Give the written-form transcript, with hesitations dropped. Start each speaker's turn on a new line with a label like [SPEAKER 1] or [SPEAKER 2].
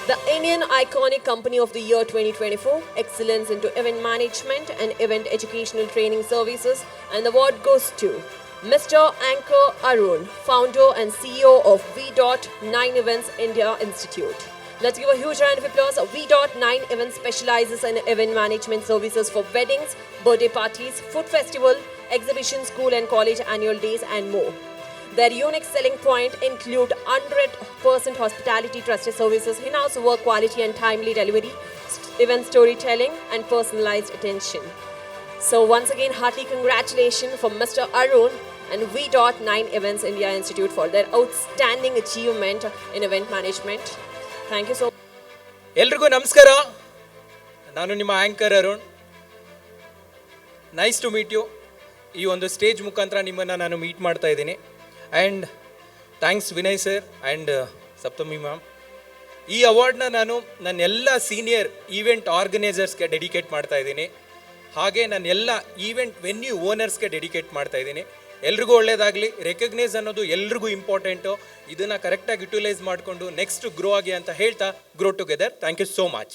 [SPEAKER 1] The Indian Iconic Company of the Year 2024, Excellence into Event Management and Event Educational Training Services, and the award goes to Mr. Anchor Arun, founder and CEO of V.9 Events India Institute. Let's give a huge round of applause. V.9 Events specializes in event management services for weddings, birthday parties, food festival, exhibition, school and college annual days, and more. Their unique selling point include 100% hospitality trusted services, in-house work quality and timely delivery, event storytelling, and personalized attention. So once again, hearty congratulations for Mr. Arun and V.9 Events India Institute for their outstanding achievement in event management. Thank you so much.
[SPEAKER 2] ಎಲ್ರಿಗೂ ನಮಸ್ಕಾರ. ನಾನು ನಿಮ್ಮ anchor Arun. Nice to meet you. ಈ ಒಂದು stage ಮುಖಾಂತರ ನಿಮ್ಮನ್ನು ನಾನು meet ಮಾಡ್ತಾ ಇದ್ದೀನಿ. And thanks Vinay sir and Saptami ma'am. ಈ ಅವಾರ್ಡ್ನ ನಾನು ನನ್ನೆಲ್ಲ ಸೀನಿಯರ್ ಈವೆಂಟ್ ಆರ್ಗನೈಸರ್ಸ್ಗೆ ಡೆಡಿಕೇಟ್ ಮಾಡ್ತಾ ಇದ್ದೀನಿ. ಹಾಗೆ ನಾನು ಎಲ್ಲ ಈವೆಂಟ್ ವೆನ್ಯೂ ಓನರ್ಸ್ಗೆ ಡೆಡಿಕೇಟ್ ಮಾಡ್ತಾ ಇದ್ದೀನಿ. ಎಲ್ರಿಗೂ ಒಳ್ಳೇದಾಗಲಿ. ರೆಕಗ್ನೈಸ್ ಅನ್ನೋದು ಎಲ್ರಿಗೂ ಇಂಪಾರ್ಟೆಂಟು. ಇದನ್ನು ಕರೆಕ್ಟಾಗಿ ಯುಟಿಲೈಸ್ ಮಾಡಿಕೊಂಡು ನೆಕ್ಸ್ಟ್ ಗ್ರೋ ಆಗಿ ಅಂತ ಹೇಳ್ತಾ grow together. Thank you so much.